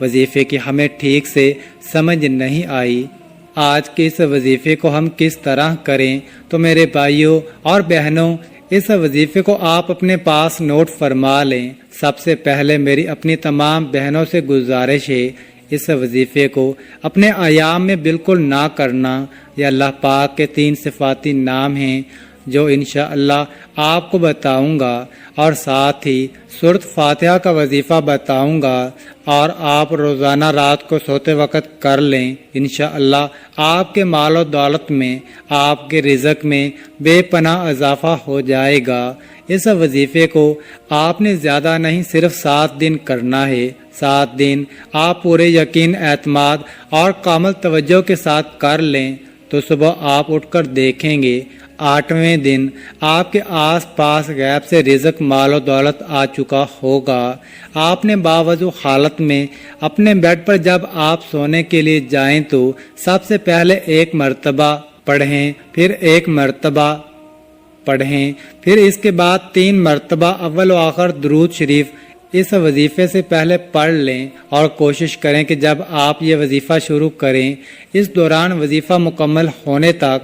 وظیفے کی ہمیں ٹھیک سے سمجھ نہیں آئی۔ آج کے اس وظیفے کو ہم کس طرح کریں؟ تو میرے بھائیوں اور بہنوں، اس وظیفے کو آپ اپنے پاس نوٹ فرما لیں۔ سب سے پہلے میری اپنی تمام بہنوں سے گزارش ہے، اس وظیفے کو اپنے ایام میں بالکل نہ کرنا۔ یہ اللہ پاک کے 3 صفاتی نام ہیں جو انشاءاللہ آپ کو بتاؤں گا، اور ساتھ ہی سورۃ فاتحہ کا وظیفہ بتاؤں گا، اور آپ روزانہ رات کو سوتے وقت کر لیں۔ انشاءاللہ آپ کے مال و دولت میں، آپ کے رزق میں بے پناہ اضافہ ہو جائے گا۔ اس وظیفے کو آپ نے زیادہ نہیں، صرف 7 دن کرنا ہے۔ 7 دن آپ پورے یقین، اعتماد اور کامل توجہ کے ساتھ کر لیں تو صبح آپ اٹھ کر دیکھیں گے 8ویں دن آپ کے آس پاس غیب سے رزق، مال و دولت آ چکا ہوگا۔ آپ نے باوضو حالت میں اپنے بیڈ پر جب آپ سونے کے لیے جائیں تو سب سے پہلے 1 مرتبہ پڑھیں، پھر 1 مرتبہ پڑھیں، پھر اس کے بعد 3 مرتبہ اول و آخر درود شریف اس وظیفے سے پہلے پڑھ لیں، اور کوشش کریں کہ جب آپ یہ وظیفہ شروع کریں، اس دوران وظیفہ مکمل ہونے تک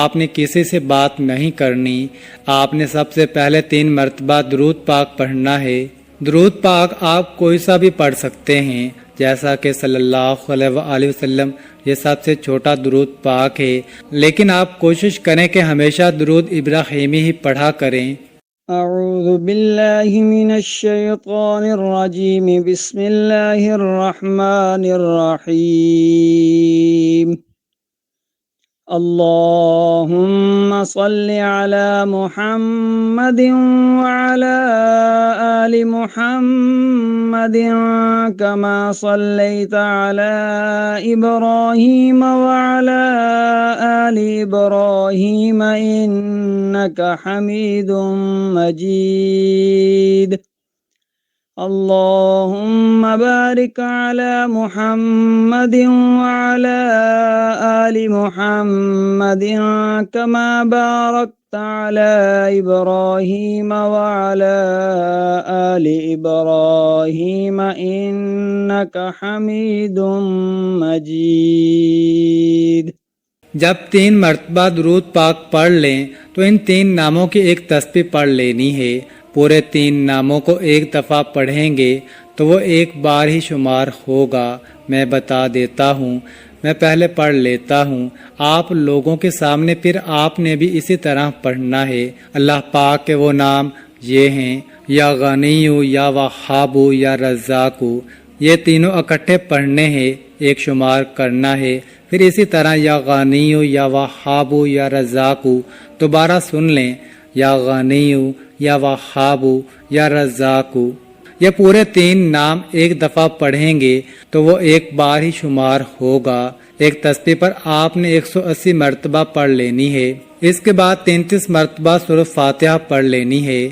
آپ نے کسی سے بات نہیں کرنی۔ آپ نے سب سے پہلے 3 مرتبہ درود پاک پڑھنا ہے۔ درود پاک آپ کوئی سا بھی پڑھ سکتے ہیں، جیسا کہ صلی اللہ علیہ وآلہ وسلم یہ سب سے چھوٹا درود پاک ہے، لیکن آپ کوشش کریں کہ ہمیشہ درود ابراہیمی ہی پڑھا کریں۔ اعوذ باللہ من الشیطان الرجیم، بسم اللہ الرحمن الرحیم۔ اللہم صل علی محمد وعلی آل محمد کما صلیت علی ابراہیم وعلی آل ابراہیم انک حمید مجید۔ اللہم بارک علی محمد وعلی آل محمد کما بارکت علی ابراہیم وعلی آل ابراہیم انک حمید مجید۔ جب 3 مرتبہ درود پاک پڑھ لیں تو ان 3 ناموں کی ایک تسبیح پڑھ لینی ہے۔ پورے 3 ناموں کو ایک دفعہ پڑھیں گے تو وہ ایک بار ہی شمار ہوگا۔ میں بتا دیتا ہوں، میں پہلے پڑھ لیتا ہوں آپ لوگوں کے سامنے، پھر آپ نے بھی اسی طرح پڑھنا ہے۔ اللہ پاک کے وہ نام یہ ہیں، یا غنیو، یا وہابو، یا رزاقو۔ یہ تینوں اکٹھے پڑھنے ہیں، ایک شمار کرنا ہے۔ پھر اسی طرح یا غنیو، یا وہابو، یا رزاقو دوبارہ سن لیں، یا غنیو، یا وہابو، یا رزاقو۔ یہ پورے 3 نام ایک دفعہ پڑھیں گے تو وہ ایک بار ہی شمار ہوگا۔ ایک تسبیح پر آپ نے 180 مرتبہ پڑھ لینی ہے۔ اس کے بعد 33 مرتبہ سورۃ فاتحہ پڑھ لینی ہے۔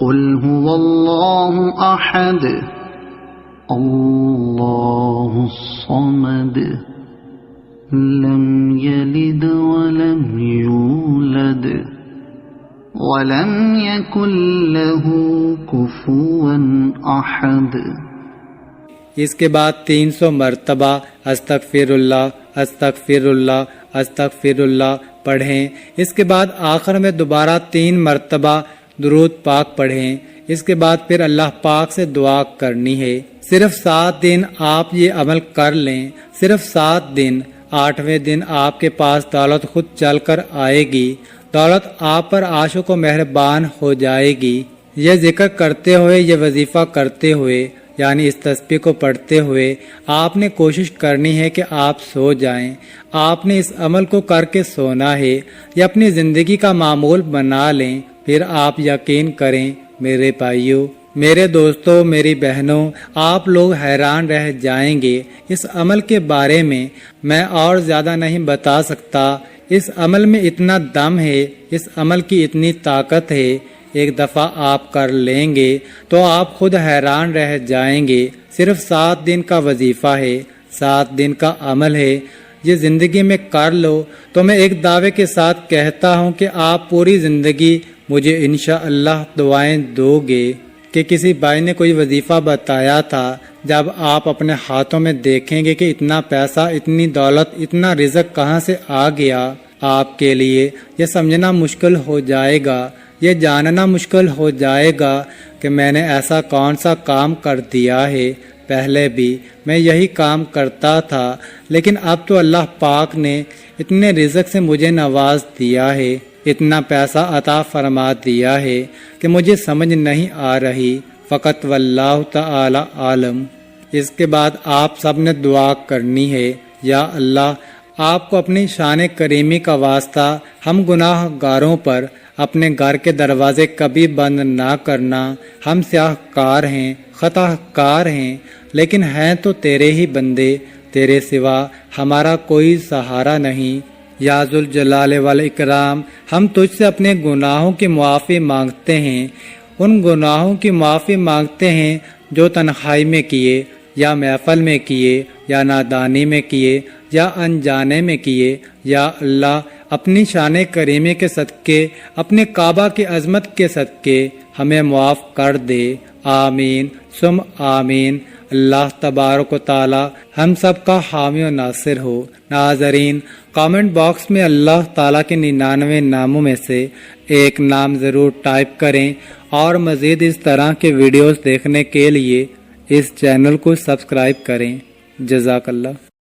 قل هو اللہ احد اللہ الصمد لم یلد ولم یولد وَلَمْ يَكُنْ لَهُ كُفُوًا أَحَدٌ۔ اس کے بعد 300 مرتبہ استغفر اللہ، استغفر اللہ، استغفر اللہ پڑھیں۔ اس کے بعد آخر میں دوبارہ 3 مرتبہ درود پاک پڑھیں۔ اس کے بعد پھر اللہ پاک سے دعا کرنی ہے۔ صرف 7 دن آپ یہ عمل کر لیں، صرف 7 دن۔ 8ویں دن آپ کے پاس دولت خود چل کر آئے گی، دولت آپ پر عاشق و مہربان ہو جائے گی۔ یہ ذکر کرتے ہوئے، یہ وظیفہ کرتے ہوئے، یعنی اس تسبیح کو پڑھتے ہوئے آپ نے کوشش کرنی ہے کہ آپ سو جائیں۔ آپ نے اس عمل کو کر کے سونا ہے، یہ اپنی زندگی کا معمول بنا لیں۔ پھر آپ یقین کریں میرے بھائیوں، میرے دوستوں، میری بہنوں، آپ لوگ حیران رہ جائیں گے اس عمل کے بارے میں۔ میں اور زیادہ نہیں بتا سکتا۔ اس عمل میں اتنا دم ہے، اس عمل کی اتنی طاقت ہے۔ ایک دفعہ آپ کر لیں گے تو آپ خود حیران رہ جائیں گے۔ صرف 7 دن کا وظیفہ ہے، 7 دن کا عمل ہے۔ یہ زندگی میں کر لو تو میں ایک دعوے کے ساتھ کہتا ہوں کہ آپ پوری زندگی مجھے انشاءاللہ دعائیں دو گے۔ کہ کسی بھائی نے کوئی وظیفہ بتایا تھا، جب آپ اپنے ہاتھوں میں دیکھیں گے کہ اتنا پیسہ، اتنی دولت، اتنا رزق کہاں سے آ گیا، آپ کے لیے یہ سمجھنا مشکل ہو جائے گا، یہ جاننا مشکل ہو جائے گا کہ میں نے ایسا کون سا کام کر دیا ہے۔ پہلے بھی میں یہی کام کرتا تھا، لیکن اب تو اللہ پاک نے اتنے رزق سے مجھے نواز دیا ہے، اتنا پیسہ عطا فرما دیا ہے کہ مجھے سمجھ نہیں آ رہی۔ فقط واللہ تعالی عالم۔ اس کے بعد آپ سب نے دعا کرنی ہے، یا اللہ آپ کو اپنی شان کریمی کا واسطہ ہم گناہ گاروں پر اپنے گھر کے دروازے کبھی بند نہ کرنا۔ ہم سیاہ کار ہیں، خطا کار ہیں، لیکن ہیں تو تیرے ہی بندے، تیرے سوا ہمارا کوئی سہارا نہیں۔ یا ذوالجلال والاکرام، ہم تجھ سے اپنے گناہوں کی معافی مانگتے ہیں، ان گناہوں کی معافی مانگتے ہیں جو تنہائی میں کیے، یا محفل میں کیے، یا نادانی میں کیے، یا انجانے میں کیے۔ یا اللہ اپنی شان کریمی کے صدقے، اپنے کعبہ کی عظمت کے صدقے ہمیں معاف کر دے۔ آمین ثم آمین۔ اللہ تبارک و تعالی ہم سب کا حامی و ناصر ہو۔ ناظرین، کامنٹ باکس میں اللہ تعالیٰ کے 99 ناموں میں سے ایک نام ضرور ٹائپ کریں، اور مزید اس طرح کے ویڈیوز دیکھنے کے لیے اس چینل کو سبسکرائب کریں۔ جزاک اللہ۔